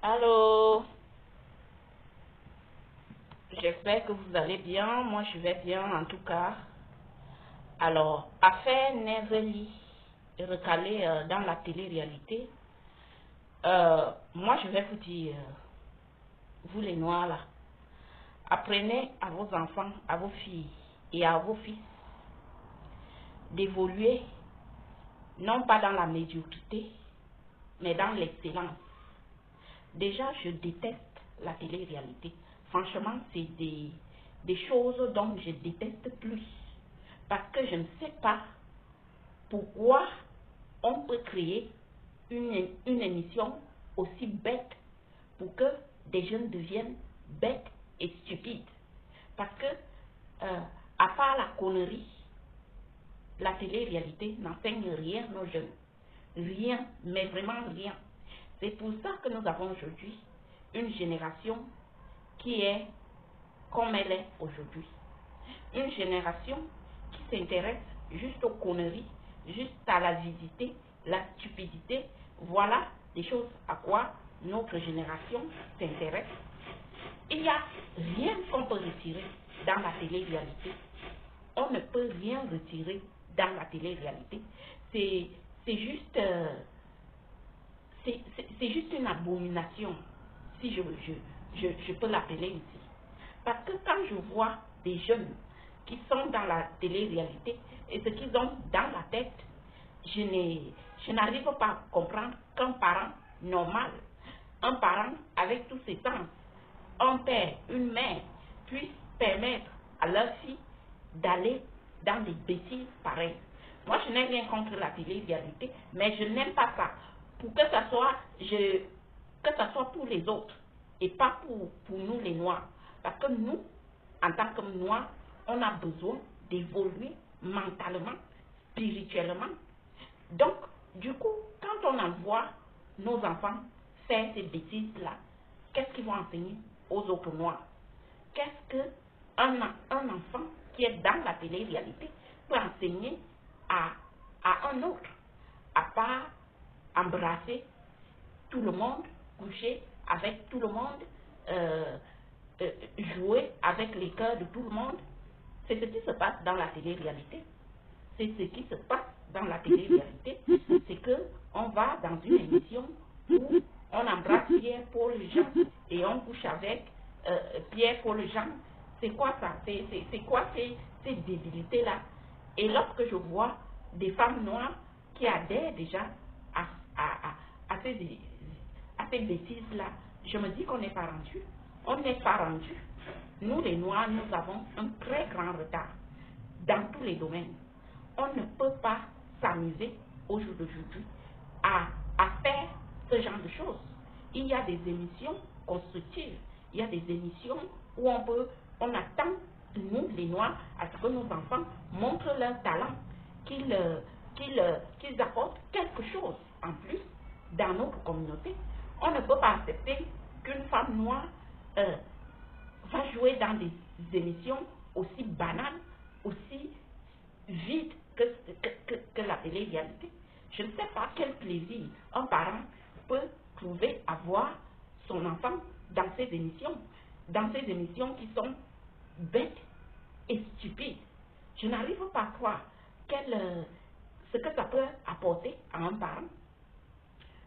Allô, j'espère que vous allez bien. Moi, je vais bien en tout cas. Alors, affaire Nezeli, recalée dans la télé-réalité. Moi, je vais vous dire, vous les Noirs là, apprenez à vos enfants, à vos filles et à vos fils d'évoluer non pas dans la médiocrité, mais dans l'excellence. Déjà, je déteste la télé-réalité. Franchement, c'est des choses dont je déteste plus. Parce que je ne sais pas pourquoi on peut créer une émission aussi bête pour que des jeunes deviennent bêtes et stupides. Parce que, à part la connerie, la télé-réalité n'enseigne rien aux jeunes. Rien, mais vraiment rien. C'est pour ça que nous avons aujourd'hui une génération qui est comme elle est aujourd'hui. Une génération qui s'intéresse juste aux conneries, juste à la visiter, la stupidité. Voilà des choses à quoi notre génération s'intéresse. Il n'y a rien qu'on peut retirer dans la télé-réalité. On ne peut rien retirer dans la télé-réalité. C'est juste... c'est juste une abomination, si je peux l'appeler ici. Parce que quand je vois des jeunes qui sont dans la télé-réalité et ce qu'ils ont dans la tête, je n'arrive pas à comprendre qu'un parent normal, un parent avec tous ses sens, un père, une mère, puisse permettre à leur fille d'aller dans des bêtises pareilles. Moi, je n'ai rien contre la télé-réalité, mais je n'aime pas ça. Pour que ça soit pour les autres et pas pour nous les Noirs. Parce que nous, en tant que Noirs, on a besoin d'évoluer mentalement, spirituellement. Donc, du coup, quand on envoie nos enfants faire ces bêtises-là, qu'est-ce qu'ils vont enseigner aux autres Noirs? Qu'est-ce qu'un enfant qui est dans la télé-réalité peut enseigner à un autre, à part embrasser tout le monde, coucher avec tout le monde, jouer avec les cœurs de tout le monde? C'est ce qui se passe dans la télé-réalité. C'est ce qui se passe dans la télé-réalité. C'est qu'on va dans une émission où on embrasse Pierre, Paul, Jean et on couche avec Pierre, Paul, Jean. C'est quoi ça? C'est quoi ces débilités-là? Et lorsque je vois des femmes noires qui adhèrent déjà à ces bêtises-là, je me dis qu'on n'est pas rendu. On n'est pas rendu. Nous, les Noirs, nous avons un très grand retard dans tous les domaines. On ne peut pas s'amuser au jour d'aujourd'hui à faire ce genre de choses. Il y a des émissions constructives, il y a des émissions où on attend de nous, les Noirs, à ce que nos enfants montrent leur talent, qu'ils apportent quelque chose en plus dans notre communauté. On ne peut pas accepter qu'une femme noire va jouer dans des émissions aussi banales, aussi vides que la télé-réalité. Je ne sais pas quel plaisir un parent peut trouver à voir son enfant dans ces émissions qui sont bêtes et stupides. Je n'arrive pas à croire ce que ça peut apporter à un parent.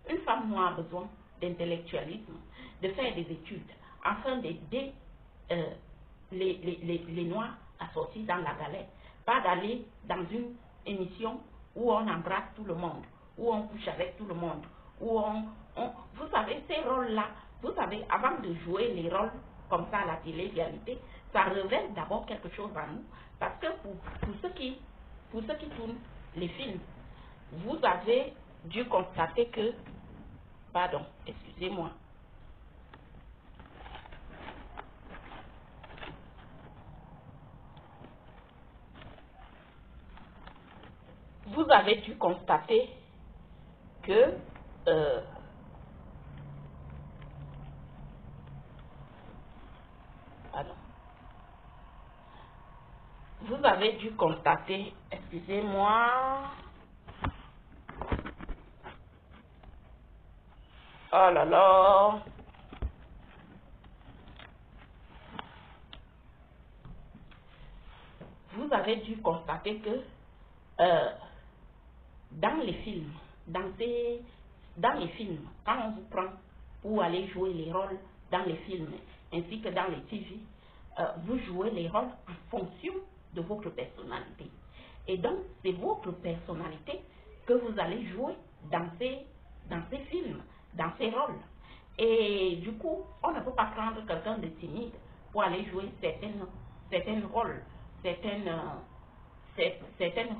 Une femme noire a besoin d'intellectualisme, de faire des études, afin d'aider les Noirs à sortir dans la galère. Pas d'aller dans une émission où on embrasse tout le monde, où on couche avec tout le monde, où vous savez, ces rôles-là, vous savez, avant de jouer les rôles comme ça à la télé-réalité, ça révèle d'abord quelque chose en nous. Parce que pour ceux qui tournent les films, vous avez dû constater que, pardon, excusez-moi, vous avez dû constater que pardon, vous avez dû constater, excusez-moi, oh là là, avez dû constater que dans les films, quand on vous prend pour aller jouer les rôles dans les films ainsi que dans les TV, vous jouez les rôles en fonction de votre personnalité. Et donc, c'est votre personnalité que vous allez jouer dans ces films, dans ces rôles. Et du coup, on ne peut pas prendre quelqu'un de timide pour aller jouer certains rôles. Certains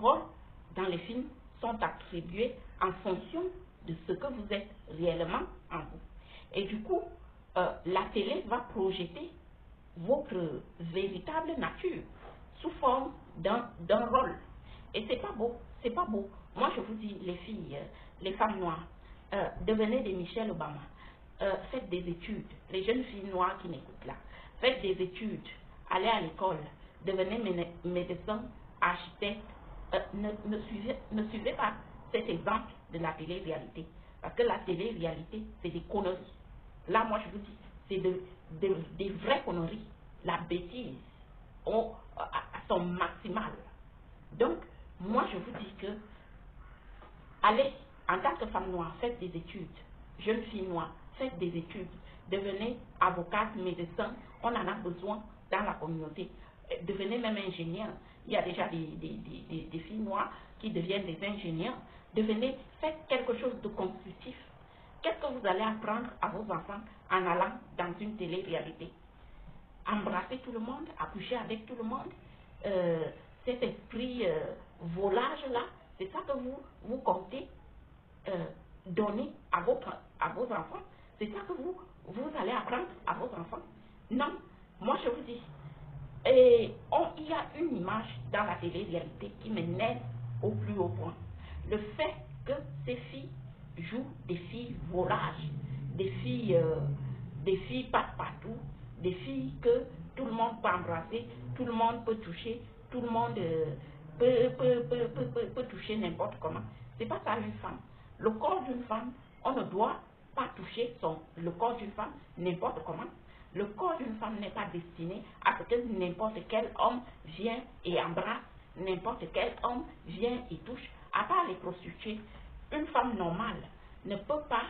rôles dans les films sont attribués en fonction de ce que vous êtes réellement en vous. Et du coup, la télé va projeter votre véritable nature sous forme d'un rôle. Et c'est pas beau, c'est pas beau. Moi, je vous dis, les filles, les femmes noires, devenez des Michelle Obama. Faites des études, les jeunes filles noires qui m'écoutent là, faites des études, allez à l'école, devenez médecin, architecte. Ne suivez pas cet exemple de la télé-réalité. Parce que la télé-réalité, c'est des conneries. Là, moi, je vous dis, c'est des vraies conneries. La bêtise à son maximal. Donc, moi, je vous dis que, allez, en tant que femme noire, faites des études. Jeune fille noire, faites des études. Devenez avocate, médecin. On en a besoin dans la communauté. Devenez même ingénieur. Il y a déjà des filles noires qui deviennent des ingénieurs. Faites quelque chose de constructif. Qu'est-ce que vous allez apprendre à vos enfants en allant dans une télé-réalité? Embrasser tout le monde, accoucher avec tout le monde, cet esprit volage-là, c'est ça que vous comptez donner à vos enfants. C'est ça que vous allez apprendre à vos enfants. Non, moi je vous dis, il y a une image dans la télé-réalité qui m'énerve au plus haut point. Le fait que ces filles jouent des filles volages, des filles passe-partout, des filles que tout le monde peut embrasser, tout le monde peut toucher, tout le monde peut toucher n'importe comment. C'est pas ça une femme. Le corps d'une femme, on ne doit pas toucher le corps d'une femme n'importe comment. Le corps d'une femme n'est pas destiné à ce que n'importe quel homme vienne et embrasse, n'importe quel homme vient et touche, à part les prostituées. Une femme normale ne peut pas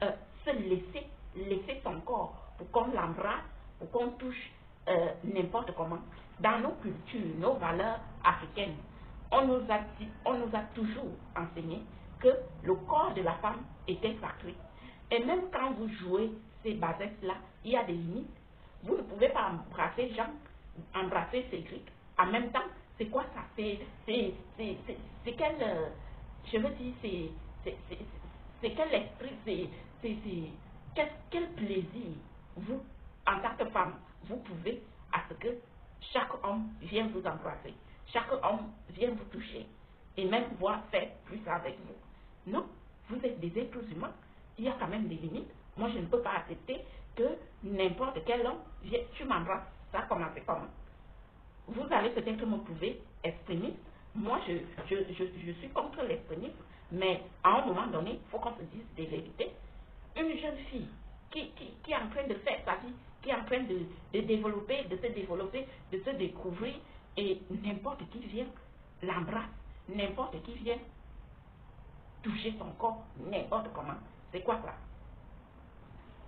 se laisser son corps pour qu'on l'embrasse, pour qu'on touche n'importe comment. Dans nos cultures, nos valeurs africaines, on nous a toujours enseigné que le corps de la femme était sacré. Et même quand vous jouez ces basettes-là, il y a des limites. Vous ne pouvez pas embrasser Jean, embrasser Cédric. En même temps, c'est quoi ça? C'est quel... je veux dire, c'est quel esprit, quel plaisir, vous, en tant que femme, vous pouvez à ce que chaque homme vienne vous embrasser, chaque homme vienne vous toucher, et même pouvoir faire plus avec vous. Non, vous êtes des êtres humains, il y a quand même des limites. Moi, je ne peux pas accepter que n'importe quel homme vienne, tu m'embrasses, ça a commencé comment? Vous allez peut-être me trouver extrémiste. Moi, je suis contre l'extrémisme, mais à un moment donné, il faut qu'on se dise des vérités. Une jeune fille qui est en train de faire sa vie, qui est en train de développer, de se développer, de se découvrir, et n'importe qui vient l'embrasse, n'importe qui vient toucher son corps, n'importe comment. C'est quoi ça?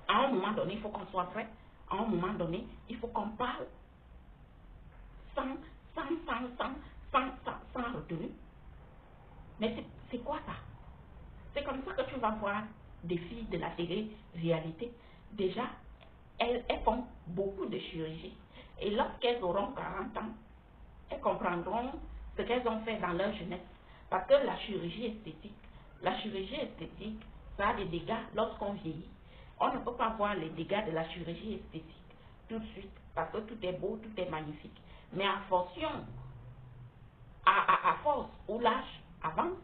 À un moment donné, il faut qu'on soit vrai. À un moment donné, il faut qu'on parle sans retenue. Mais c'est quoi ça? C'est comme ça que tu vas voir des filles de la télé-réalité. Déjà, elles font beaucoup de chirurgie. Et lorsqu'elles auront 40 ans, elles comprendront ce qu'elles ont fait dans leur jeunesse. Parce que la chirurgie esthétique, ça a des dégâts lorsqu'on vieillit. On ne peut pas voir les dégâts de la chirurgie esthétique tout de suite, parce que tout est beau, tout est magnifique. Mais à force où l'âge avance,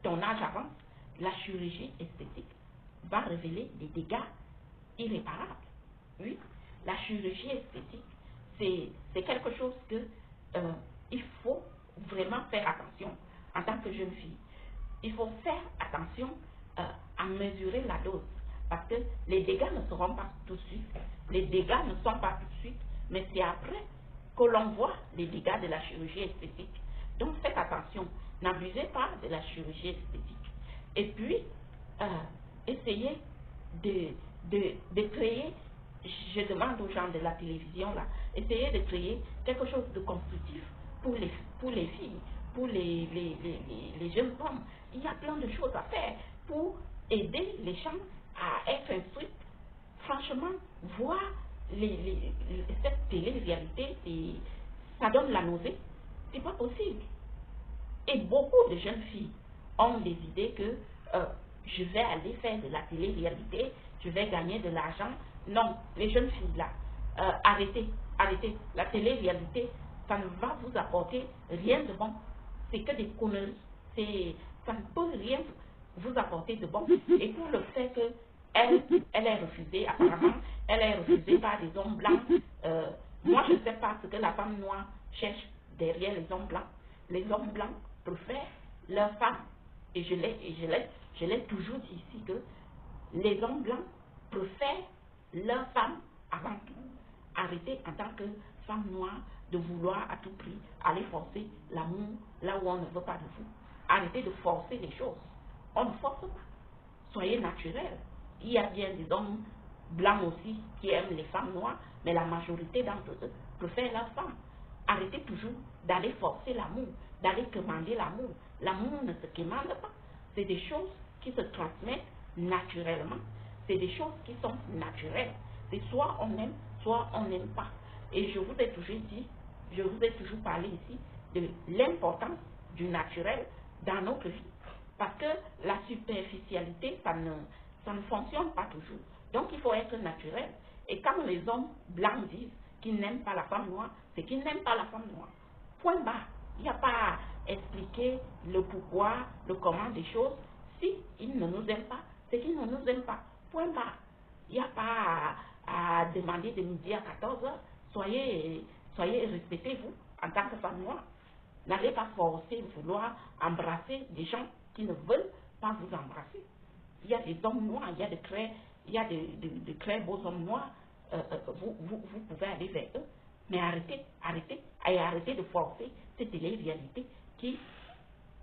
ton âge avance, la chirurgie esthétique va révéler des dégâts irréparables. Oui, la chirurgie esthétique, c'est quelque chose que il faut vraiment faire attention en tant que jeune fille. Il faut faire attention à mesurer la dose, parce que les dégâts ne seront pas tout de suite, les dégâts ne sont pas tout de suite, mais c'est après que l'on voit les dégâts de la chirurgie esthétique. Donc faites attention, n'abusez pas de la chirurgie esthétique. Et puis, essayez de créer, je demande aux gens de la télévision là, essayez de créer quelque chose de constructif pour les filles, pour les jeunes femmes. Il y a plein de choses à faire pour aider les gens à être instruits. Franchement, voir cette télé-réalité, ça donne la nausée. C'est pas possible. Et beaucoup de jeunes filles ont des idées que je vais aller faire de la télé-réalité, je vais gagner de l'argent. Non, les jeunes filles là, arrêtez. La télé-réalité, ça ne va vous apporter rien de bon. C'est que des conneries. Ça ne peut rien vous apporter de bon. Et pour le fait que elle est refusée, apparemment, elle est refusée par des hommes blancs. Moi, je ne sais pas ce que la femme noire cherche derrière les hommes blancs. Les hommes blancs préfèrent leurs femmes. Et je l'ai toujours dit ici que les hommes blancs préfèrent leurs femmes avant tout. Arrêtez en tant que femme noire de vouloir à tout prix aller forcer l'amour là où on ne veut pas de vous. Arrêtez de forcer les choses. On ne force pas. Soyez naturels. Il y a bien des hommes blancs aussi qui aiment les femmes noires, mais la majorité d'entre eux préfèrent leurs femmes. Arrêtez toujours d'aller forcer l'amour, d'aller commander l'amour. L'amour ne se commande pas. C'est des choses qui se transmettent naturellement. C'est des choses qui sont naturelles. C'est soit on aime, soit on n'aime pas. Et je vous ai toujours dit, je vous ai toujours parlé ici de l'importance du naturel dans notre vie. Parce que la superficialité, ça ne fonctionne pas toujours. Donc il faut être naturel. Et quand les hommes blancs disent qu'ils n'aiment pas la femme noire, c'est qu'ils n'aiment pas la femme noire. Point barre. Il n'y a pas à expliquer le pourquoi, le comment des choses. Si ils ne nous aiment pas, c'est qu'ils ne nous aiment pas. Point barre. Il n'y a pas à demander de midi à 14h. Soyez respectez-vous en tant que femme noire. N'allez pas forcer, vouloir embrasser des gens qui ne veulent pas vous embrasser. Il y a des hommes noirs, il y a de très beaux hommes noirs. Vous pouvez aller vers eux. Mais arrêtez de forcer cette télé-réalité qui,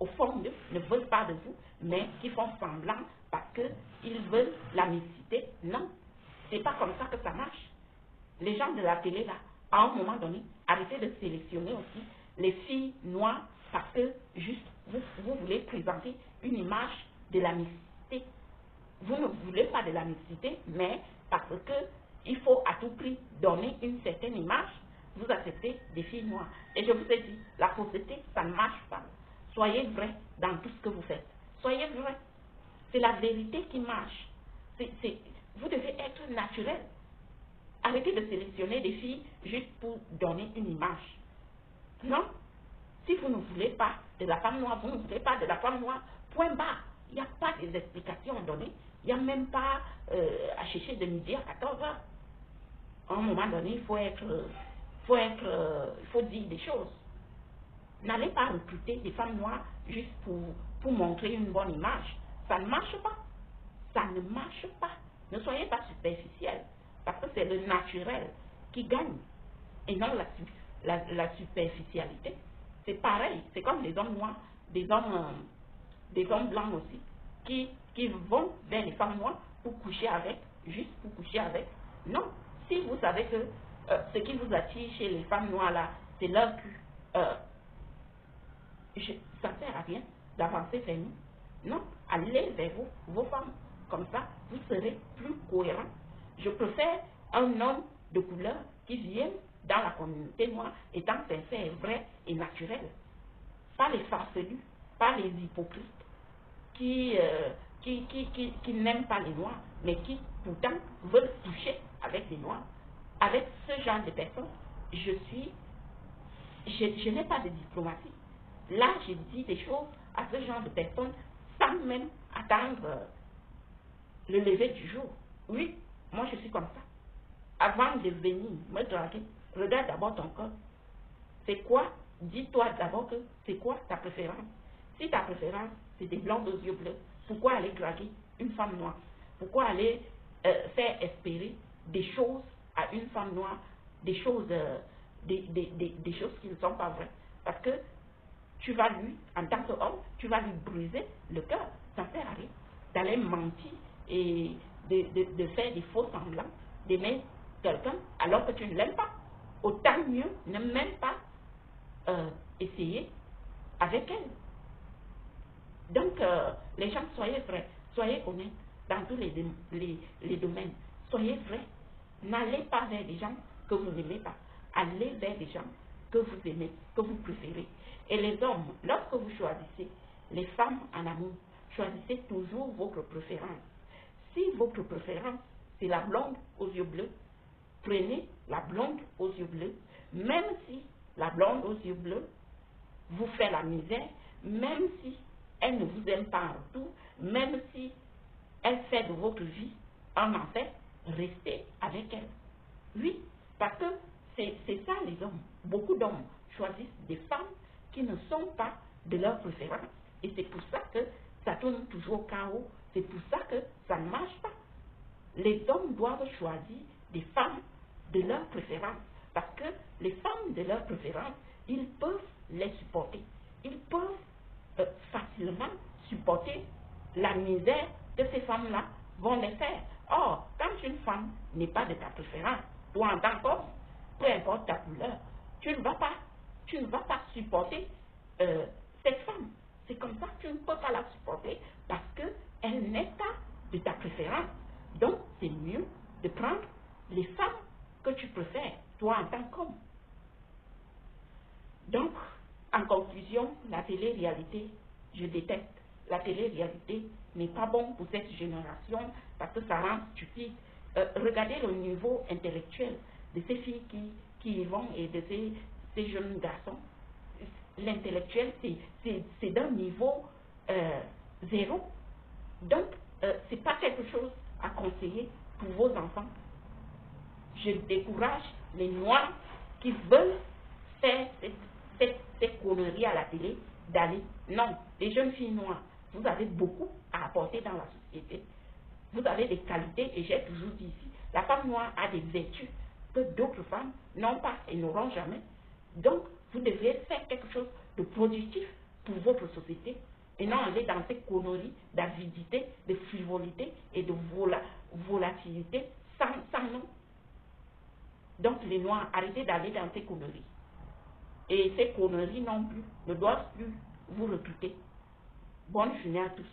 au fond d'eux, ne veulent pas de vous, mais qui font semblant parce qu'ils veulent la mixité. Non, c'est pas comme ça que ça marche. Les gens de la télé, là, à un moment donné, arrêtez de sélectionner aussi les filles noires parce que juste vous voulez présenter une image de la mixité. Vous ne voulez pas de la mixité, mais parce que il faut à tout prix donner une certaine image, vous acceptez des filles noires. Et je vous ai dit, la fausseté, ça ne marche pas. Soyez vrai dans tout ce que vous faites. Soyez vrai. C'est la vérité qui marche. Vous devez être naturel. Arrêtez de sélectionner des filles juste pour donner une image. Non. Si vous ne voulez pas de la femme noire, vous ne voulez pas de la femme noire, point barre. Il n'y a pas d'explications données. Il n'y a même pas à chercher de midi à 14h. À un moment donné, il faut dire des choses. N'allez pas recruter des femmes noires juste pour montrer une bonne image. Ça ne marche pas. Ça ne marche pas. Ne soyez pas superficiels. Parce que c'est le naturel qui gagne. Et non la superficialité. C'est pareil. C'est comme les hommes noirs, des hommes blancs aussi, qui vont vers les femmes noires pour coucher avec, juste pour coucher avec. Non. Si vous savez que ce qui vous attire chez les femmes noires là, c'est leur cul, ça ne sert à rien d'avancer vers nous. Non, allez vers vos femmes. Comme ça, vous serez plus cohérents. Je préfère un homme de couleur qui vient dans la communauté noire étant sincère, vrai et naturel. Pas les farfelus, pas les hypocrites qui n'aiment pas les noirs, mais qui pourtant veulent toucher avec les noirs. Avec ce genre de personnes, je n'ai pas de diplomatie. Là, je dis des choses à ce genre de personnes sans même attendre le lever du jour. Oui, moi je suis comme ça. Avant de venir me draguer, regarde d'abord ton corps. C'est quoi? Dis-toi d'abord que c'est quoi ta préférence. Si ta préférence, c'est des blancs aux yeux bleus, pourquoi aller draguer une femme noire? Pourquoi aller faire espérer des choses à une femme noire, des choses des choses qui ne sont pas vraies. Parce que tu vas lui, en tant qu'homme, tu vas lui briser le cœur. Ça ne sert à rien d'aller mentir et de faire des faux semblants, d'aimer quelqu'un alors que tu ne l'aimes pas. Autant mieux ne même pas essayer avec elle. Donc, les gens, soyez vrais, soyez honnêtes dans tous les domaines. Soyez vrais. N'allez pas vers des gens que vous n'aimez pas. Allez vers des gens que vous aimez, que vous préférez. Et les hommes, lorsque vous choisissez les femmes en amour, choisissez toujours votre préférence. Si votre préférence, c'est la blonde aux yeux bleus, prenez la blonde aux yeux bleus, même si la blonde aux yeux bleus vous fait la misère, même si elle ne vous aime pas en retour, même si elle fait de votre vie un enfer, restez avec elle. Oui, parce que c'est ça les hommes. Beaucoup d'hommes choisissent des femmes qui ne sont pas de leur préférence. Et c'est pour ça que ça tourne toujours au chaos. C'est pour ça que ça ne marche pas. Les hommes doivent choisir des femmes de leur préférence. Parce que les femmes de leur préférence, ils peuvent les supporter. Ils peuvent facilement supporter la misère que ces femmes-là vont les faire. Or, quand une femme n'est pas de ta préférence, toi en tant qu'homme, peu importe ta couleur, tu ne vas pas supporter cette femme. C'est comme ça que tu ne peux pas la supporter parce qu'elle n'est pas de ta préférence. Donc, c'est mieux de prendre les femmes que tu préfères, toi en tant qu'homme. Donc, en conclusion, la télé-réalité, je déteste. La télé-réalité n'est pas bon pour cette génération parce que ça rend stupide. Regardez le niveau intellectuel de ces filles qui y vont et de ces jeunes garçons. L'intellectuel, c'est d'un niveau zéro. Donc, ce n'est pas quelque chose à conseiller pour vos enfants. Je décourage les Noirs qui veulent faire ces conneries à la télé d'aller. Non, les jeunes filles noires, vous avez beaucoup à apporter dans la société. Vous avez des qualités, et j'ai toujours dit ici, la femme noire a des vertus que d'autres femmes n'ont pas et n'auront jamais. Donc, vous devez faire quelque chose de positif pour votre société et non aller dans ces conneries d'avidité, de frivolité et de volatilité sans nom. Donc, les Noirs, arrêtez d'aller dans ces conneries. Et ces conneries non plus ne doivent plus vous recruter. Bonne journée à tous.